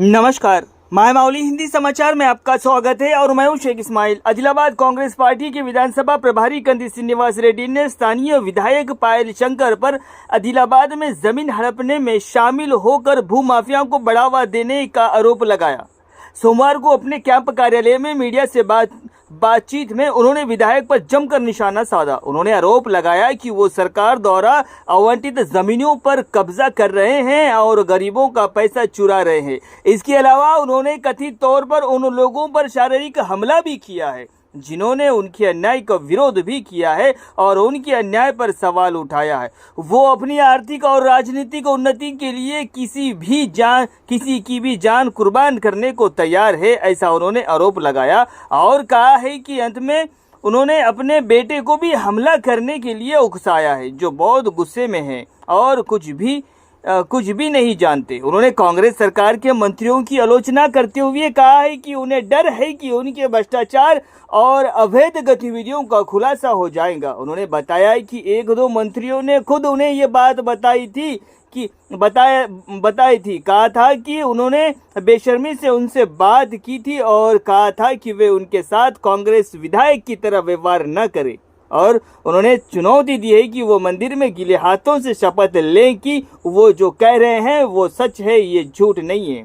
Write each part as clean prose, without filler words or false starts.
नमस्कार, माय माउली हिंदी समाचार में आपका स्वागत है और मैं हूं शेख इस्माइल। आदिलाबाद कांग्रेस पार्टी के विधानसभा प्रभारी कंदी श्रीनिवास रेड्डी ने स्थानीय विधायक पायल शंकर पर आदिलाबाद में जमीन हड़पने में शामिल होकर भूमाफियाओं को बढ़ावा देने का आरोप लगाया। सोमवार को अपने कैंप कार्यालय में मीडिया से बातचीत में उन्होंने विधायक पर जमकर निशाना साधा। उन्होंने आरोप लगाया कि वो सरकार द्वारा आवंटित जमीनों पर कब्जा कर रहे हैं और गरीबों का पैसा चुरा रहे हैं। इसके अलावा उन्होंने कथित तौर पर उन लोगों पर शारीरिक हमला भी किया है जिन्होंने उनके अन्याय का विरोध भी किया है और उनके अन्याय पर सवाल उठाया है। वो अपनी आर्थिक और राजनीतिक उन्नति के लिए किसी की भी जान कुर्बान करने को तैयार है, ऐसा उन्होंने आरोप लगाया और कहा है कि अंत में उन्होंने अपने बेटे को भी हमला करने के लिए उकसाया है, जो बहुत गुस्से में है और कुछ भी नहीं जानते। उन्होंने कांग्रेस सरकार के मंत्रियों की आलोचना करते हुए कहा है कि उन्हें डर है कि उनके भ्रष्टाचार और अवैध गतिविधियों का खुलासा हो जाएगा। उन्होंने बताया कि एक दो मंत्रियों ने खुद उन्हें ये बात बताई थी, कहा था कि उन्होंने बेशर्मी से उनसे बात की थी और कहा था कि वे उनके साथ कांग्रेस विधायक की तरह व्यवहार न करें और उन्होंने चुनौती दी है कि वो मंदिर में गीले हाथों से शपथ लें कि वो जो कह रहे हैं वो सच है, ये झूठ नहीं है।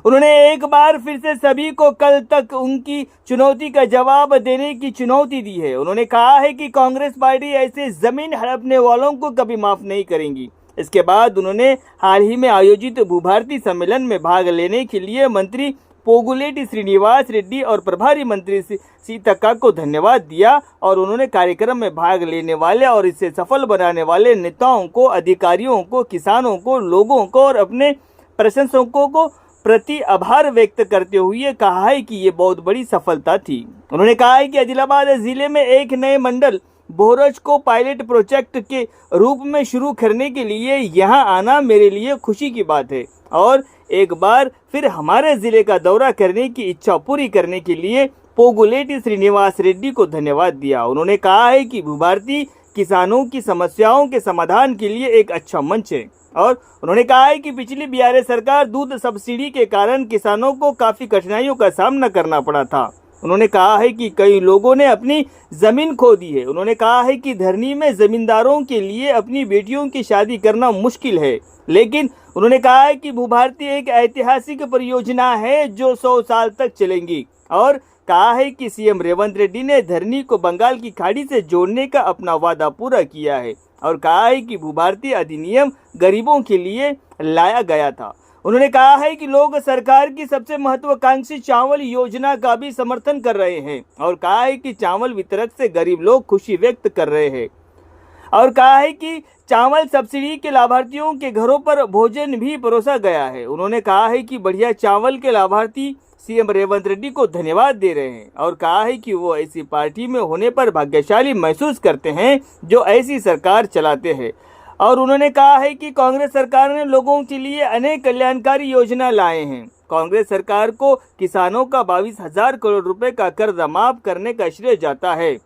उन्होंने एक बार फिर से सभी को कल तक उनकी चुनौती का जवाब देने की चुनौती दी है। उन्होंने कहा है कि कांग्रेस पार्टी ऐसे जमीन हड़पने वालों को कभी माफ नहीं करेंगी। इसके बाद उन्होंने हाल ही में आयोजित भूभारती सम्मेलन में भाग लेने के लिए मंत्री पोगुलेटी श्रीनिवास रेड्डी और प्रभारी मंत्री सीतक्का को धन्यवाद दिया और उन्होंने कार्यक्रम में भाग लेने वाले और इसे सफल बनाने वाले नेताओं को, अधिकारियों को, किसानों को, लोगों को और अपने प्रशंसकों को प्रति आभार व्यक्त करते हुए कहा है कि ये बहुत बड़ी सफलता थी। उन्होंने कहा है कि आदिलाबाद जिले में एक नए मंडल बोरज को पायलट प्रोजेक्ट के रूप में शुरू करने के लिए यहाँ आना मेरे लिए खुशी की बात है और एक बार फिर हमारे जिले का दौरा करने की इच्छा पूरी करने के लिए पोगुलेटी श्रीनिवास रेड्डी को धन्यवाद दिया। उन्होंने कहा है कि भूभारती किसानों की समस्याओं के समाधान के लिए एक अच्छा मंच है और उन्होंने कहा है कि पिछली बीआरएस सरकार दूध सब्सिडी के कारण किसानों को काफ़ी कठिनाइयों का सामना करना पड़ा था। उन्होंने कहा है कि कई लोगों ने अपनी ज़मीन खो दी है। उन्होंने कहा है कि धरनी में ज़मींदारों के लिए अपनी बेटियों की शादी करना मुश्किल है, लेकिन उन्होंने कहा है कि भूभारती एक ऐतिहासिक परियोजना है जो 100 साल तक चलेंगी और कहा है कि सीएम रेवंत रेड्डी ने धरनी को बंगाल की खाड़ी से जोड़ने का अपना वादा पूरा किया है और कहा है कि भूभारती अधिनियम गरीबों के लिए लाया गया था। उन्होंने कहा है कि लोग सरकार की सबसे महत्वाकांक्षी चावल योजना का भी समर्थन कर रहे हैं और कहा है कि चावल वितरक से गरीब लोग खुशी व्यक्त कर रहे हैं और कहा है कि चावल सब्सिडी के लाभार्थियों के घरों पर भोजन भी परोसा गया है। उन्होंने कहा है कि बढ़िया चावल के लाभार्थी सीएम रेवंत रेड्डी को धन्यवाद दे रहे हैं और कहा है कि वो ऐसी पार्टी में होने पर भाग्यशाली महसूस करते हैं जो ऐसी सरकार चलाते हैं और उन्होंने कहा है कि कांग्रेस सरकार ने लोगों के लिए अनेक कल्याणकारी योजना लाए हैं। कांग्रेस सरकार को किसानों का 22,000 करोड़ रुपए का कर्ज माफ करने का श्रेय जाता है।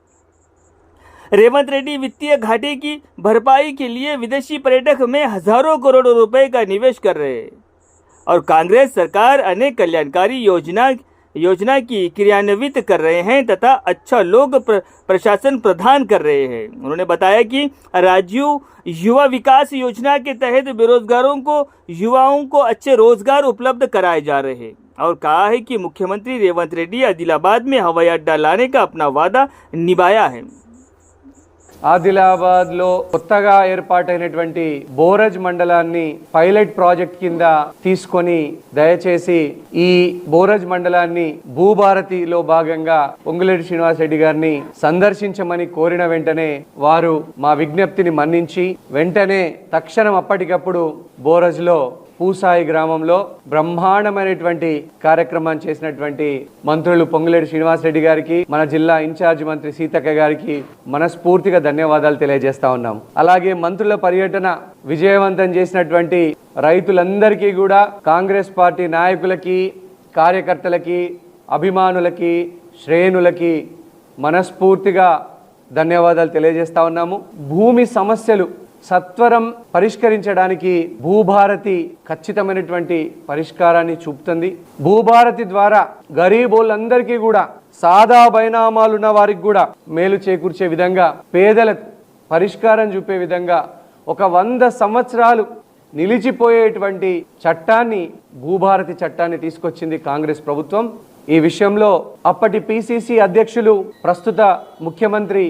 रेवंत रेड्डी वित्तीय घाटे की भरपाई के लिए विदेशी पर्यटक में हजारों करोड़ रुपए का निवेश कर रहे हैं और कांग्रेस सरकार अनेक कल्याणकारी योजना की क्रियान्वित कर रहे हैं तथा अच्छा लोक प्रशासन प्रदान कर रहे हैं। उन्होंने बताया कि राज्य युवा विकास योजना के तहत युवाओं को अच्छे रोजगार उपलब्ध कराए जा रहे हैं और कहा है कि मुख्यमंत्री रेवंत रेड्डी आदिलाबाद में हवाई अड्डा लाने का अपना वादा निभाया है। ఆదిలాబాద్ లో కొత్తగా ఏర్పాటైనటువంటి బోరజ్ మండలాన్ని పైలట్ ప్రాజెక్ట్ కింద తీసుకొని దయచేసి ఈ బోరజ్ మండలాన్ని భూభారతిలో భాగంగా పొంగులేటి శ్రీనివాస్ రెడ్డి గారిని సందర్శించమని కోరిన వెంటనే వారు మా విజ్ఞప్తిని మన్నించి వెంటనే తక్షణం అప్పటికప్పుడు బోరజ్ లో పూసాయి గ్రామంలో బ్రహ్మాండమైనటువంటి కార్యక్రమాన్ని చేసినటువంటి మంత్రులు పొంగులేటి శ్రీనివాస్ రెడ్డి గారికి, మన జిల్లా ఇన్ఛార్జ్ మంత్రి సీతక్క గారికి మనస్ఫూర్తిగా ధన్యవాదాలు తెలియజేస్తా ఉన్నాం। అలాగే మంత్రుల పర్యటన విజయవంతం చేసినటువంటి రైతులందరికీ కూడా కాంగ్రెస్ పార్టీ నాయకులకి, కార్యకర్తలకి, అభిమానులకి, శ్రేణులకి మనస్ఫూర్తిగా ధన్యవాదాలు తెలియజేస్తా ఉన్నాము। భూమి సమస్యలు సత్వరం పరిష్కరించడానికి భూభారతి ఖచ్చితమైనటువంటి పరిష్కారాన్ని చూపుతుంది. భూభారతి ద్వారా గరీబోళ్ళందరికీ కూడా, సాదా బైనామాలున్న వారికి కూడా మేలు చేకూర్చే విధంగా, పేదలకు పరిష్కారం చూపే విధంగా ఒక 100 సంవత్సరాలు నిలిచిపోయేటువంటి చట్టాన్ని, భూభారతి చట్టాన్ని తీసుకొచ్చింది కాంగ్రెస్ ప్రభుత్వం. ఈ విషయంలో అప్పటి పిసిసి అధ్యక్షులు, ప్రస్తుత ముఖ్యమంత్రి,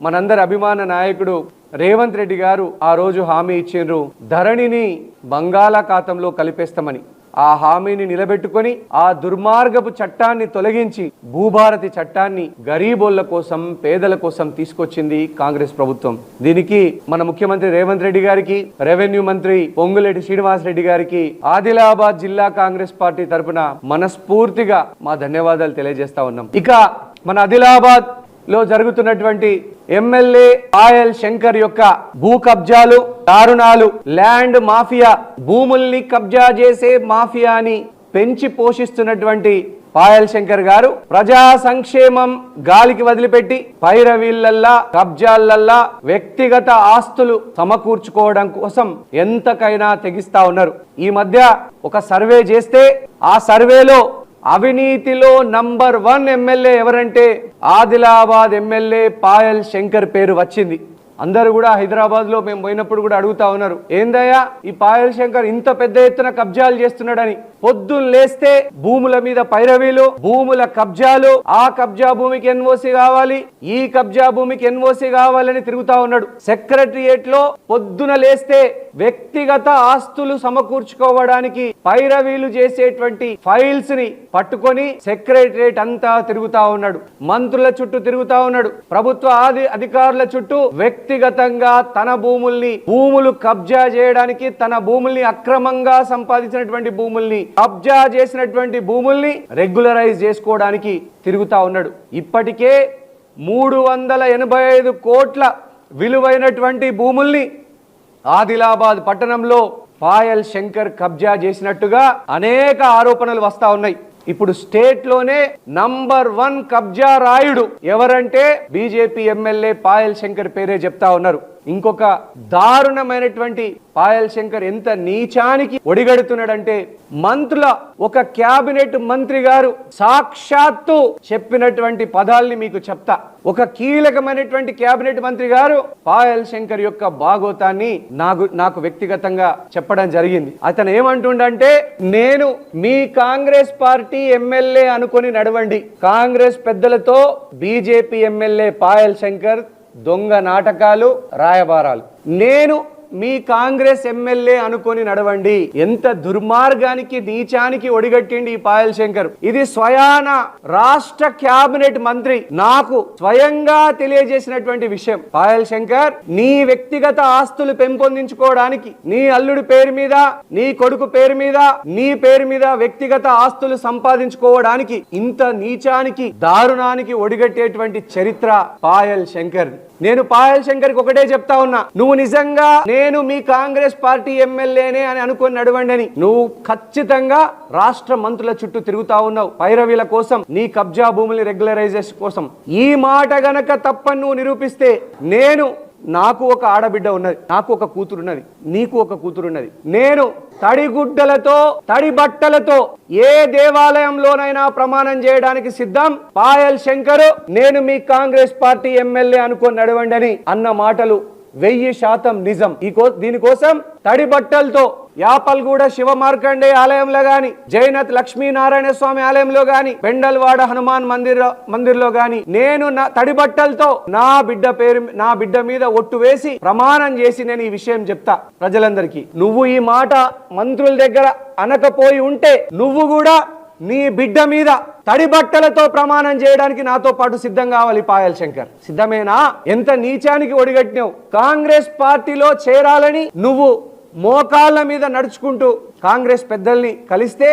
మనందరి అభిమాన నాయకుడు రేవంత్ రెడ్డి గారు ఆ రోజు హామీ ఇచ్చిండ్రు, ధరణిని బంగాళాఖాతంలో కలిపేస్తామని. ఆ హామీని నిలబెట్టుకొని ఆ దుర్మార్గపు చట్టాన్ని తొలగించి భూభారతి చట్టాన్ని గరీబోళ్ల కోసం, పేదల కోసం తీసుకొచ్చింది కాంగ్రెస్ ప్రభుత్వం. దీనికి మన ముఖ్యమంత్రి రేవంత్ రెడ్డి గారికి, రెవెన్యూ మంత్రి పొంగులేటి శ్రీనివాస్ రెడ్డి గారికి ఆదిలాబాద్ జిల్లా కాంగ్రెస్ పార్టీ తరఫున మనస్ఫూర్తిగా మా ధన్యవాదాలు తెలియజేస్తా ఉన్నాం. ఇక మన ఆదిలాబాద్ లో జరుగుతున్నటువంటి ఎమ్మెల్యే పాయల్ శంకర్ యొక్క భూ కబ్జాలు, దారుణాలు, ల్యాండ్ మాఫియా, భూముల్ని కబ్జా చేసే మాఫియాని పెంచి పోషిస్తున్నటువంటి పాయల్ శంకర్ గారు ప్రజా సంక్షేమం గాలికి వదిలిపెట్టి పైరవీళ్లల్లా, కబ్జాలల్లా వ్యక్తిగత ఆస్తులు సమకూర్చుకోవడం కోసం ఎంతకైనా తెగిస్తా ఉన్నారు. ఈ మధ్య ఒక సర్వే చేస్తే ఆ సర్వేలో అవినీతిలో నంబర్ 1 ఎమ్మెల్యే ఎవరంటే ఆదిలాబాద్ ఎమ్మెల్యే పాయల్ శంకర్ పేరు వచ్చింది. అందరూ కూడా హైదరాబాద్ లో మేము పోయినప్పుడు కూడా అడుగుతా ఉన్నారు, ఏందయ్యా ఈ పాయల్ శంకర్ ఇంత పెద్ద ఎత్తున కబ్జాలు చేస్తున్నాడని. పొద్దున్న లేస్తే భూముల మీద పైరవీలు, భూముల కబ్జాలు, ఆ కబ్జా భూమికి ఎన్ఓసి కావాలి, ఈ కబ్జా భూమికి ఎన్ఓసి కావాలని తిరుగుతా ఉన్నాడు. సెక్రటరియేట్ లో పొద్దున లేస్తే వ్యక్తిగత ఆస్తులు సమకూర్చుకోవడానికి పైరవీలు చేసేటువంటి ఫైల్స్ ని పట్టుకొని సెక్రటరియేట్ అంతా తిరుగుతా ఉన్నాడు. మంత్రుల చుట్టూ తిరుగుతా ఉన్నాడు. ప్రభుత్వ అధికారుల చుట్టూ వ్యక్తిగతంగా తన భూములు కబ్జా చేయడానికి, తన భూముల్ని అక్రమంగా సంపాదించినటువంటి భూముల్ని, కబ్జా చేసినటువంటి భూముల్ని రెగ్యులరైజ్ చేసుకోవడానికి తిరుగుతా ఉన్నాడు. ఇప్పటికే 385 కోట్ల విలువైనటువంటి భూముల్ని ఆదిలాబాద్ పట్టణంలో పాయల్ శంకర్ కబ్జా చేసినట్టుగా అనేక ఆరోపణలు వస్తా ఉన్నాయి. ఇప్పుడు స్టేట్ లోనే నంబర్ 1 కబ్జా రాయుడు ఎవరంటే బీజేపీ ఎమ్మెల్యే పాయల్ శంకర్ పేరే చెప్తా ఉన్నారు. ఇంకొక దారుణమైనటువంటి పాయల్ శంకర్ ఎంత నీచానికి ఒడిగడుతున్నాడంటే, మంత్రుల ఒక క్యాబినెట్ మంత్రి గారు సాక్షాత్తు చెప్పినటువంటి పదాల్ని మీకు చెప్తా. ఒక కీలకమైనటువంటి క్యాబినెట్ మంత్రి గారు పాయల్ శంకర్ యొక్క భాగోతాన్ని నాకు వ్యక్తిగతంగా చెప్పడం జరిగింది. అతను ఏమంటుండంటే, నేను మీ కాంగ్రెస్ పార్టీ ఎమ్మెల్యే అనుకొని నడవండి, కాంగ్రెస్ పెద్దలతో బీజేపీ ఎమ్మెల్యే పాయల్ శంకర్ దొంగ నాటకాలు, రాయబారాలు, నేను మీ కాంగ్రెస్ ఎమ్మెల్యే అనుకొని నడవండి. ఎంత దుర్మార్గానికి, నీచానికి ఒడిగట్టిండి ఈ పాయల్ శంకర్. ఇది స్వయాన రాష్ట్ర క్యాబినెట్ మంత్రి నాకు స్వయంగా తెలియజేసినటువంటి విషయం. పాయల్ శంకర్, నీ వ్యక్తిగత ఆస్తులు పెంపొందించుకోవడానికి, నీ అల్లుడి పేరు మీద, నీ కొడుకు పేరు మీద, నీ పేరు మీద వ్యక్తిగత ఆస్తులు సంపాదించుకోవడానికి ఇంత నీచానికి, దారుణానికి ఒడిగట్టేటువంటి చరిత్ర పాయల్ శంకర్. నేను పాయల్ శంకర్ కి ఒకటే చెప్తా ఉన్నా, నువ్వు నిజంగా నేను మీ కాంగ్రెస్ పార్టీ ఎమ్మెల్యేనే అని అనుకుని నడవండి అని. నువ్వు ఖచ్చితంగా రాష్ట్ర మంత్రుల చుట్టూ తిరుగుతా ఉన్నావు పైరవీల కోసం, నీ కబ్జా భూముల్ని రెగ్యులరైజేషన్ కోసం. ఈ మాట గనక తప్పని నువ్వు నిరూపిస్తే, నాకు ఒక ఆడబిడ్డ ఉన్నది, నాకు ఒక కూతురున్నది, నీకు ఒక కూతురున్నది, నేను తడిగుడ్డలతో, తడి బట్టలతో ఏ దేవాలయంలోనైనా ప్రమాణం చేయడానికి సిద్ధం. పాయల్ శంకర్, నేను మీ కాంగ్రెస్ పార్టీ ఎమ్మెల్యే అనుకొని నడవండి అని అన్న మాటలు 1000% నిజం. దీనికోసం తడి బట్టలతో యాపల్గూడ శివ మార్కండే ఆలయంలో గాని, జైనత్ లక్ష్మీనారాయణ స్వామి ఆలయంలో గాని, పెండల్వాడ హనుమాన్ మందిర్లో గాని నేను నా తడి బట్టలతో నా బిడ్డ మీద ఒట్టు వేసి ప్రమాణం చేసి నేను ఈ విషయం చెప్తా ప్రజలందరికీ. నువ్వు ఈ మాట మంత్రుల దగ్గర అనకపోయి ఉంటే, నువ్వు కూడా నీ బిడ్డ మీద తడి బట్టలతో ప్రమాణం చేయడానికి నాతో పాటు సిద్ధం కావాలి. పాయల్ శంకర్, సిద్ధమేనా? ఎంత నీచానికి ఒడిగట్టినావు. కాంగ్రెస్ పార్టీలో చేరాలని నువ్వు మోకాళ్ళ మీద నడుచుకుంటూ కాంగ్రెస్ పెద్దల్ని కలిస్తే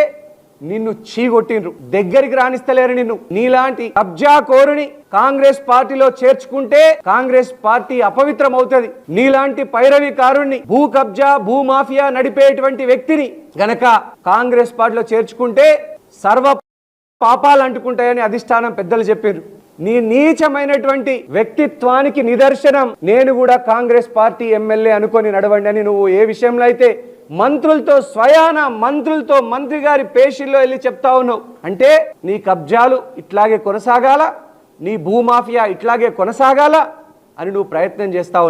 నిన్ను చీగొట్టిండ్రు, దగ్గరికి రాణిస్తలేరు నిన్ను. నీలాంటి కబ్జా కోరుని కాంగ్రెస్ పార్టీలో చేర్చుకుంటే కాంగ్రెస్ పార్టీ అపవిత్రం అవుతుంది. నీలాంటి పైరవికారుణ్ణి, భూ కబ్జా, భూ మాఫియా నడిపేటువంటి వ్యక్తిని గనక కాంగ్రెస్ పార్టీలో చేర్చుకుంటే సర్వ పాపాలు అంటుకుంటాయని అధిష్టానం పెద్దలు చెప్పారు. నీ నీచమైనటువంటి వ్యక్తిత్వానికి నిదర్శనం. నేను కూడా కాంగ్రెస్ పార్టీ ఎమ్మెల్యే అనుకొని నడవండి అని నువ్వు ఏ విషయంలో అయితే మంత్రులతో స్వయాన మంత్రులతో మంత్రి గారి పేషీల్లో వెళ్ళి చెప్తా ఉన్నావు అంటే నీ కబ్జాలు ఇట్లాగే కొనసాగాల, నీ భూమాఫియా ఇట్లాగే కొనసాగాల అని నువ్వు ప్రయత్నం చేస్తావు.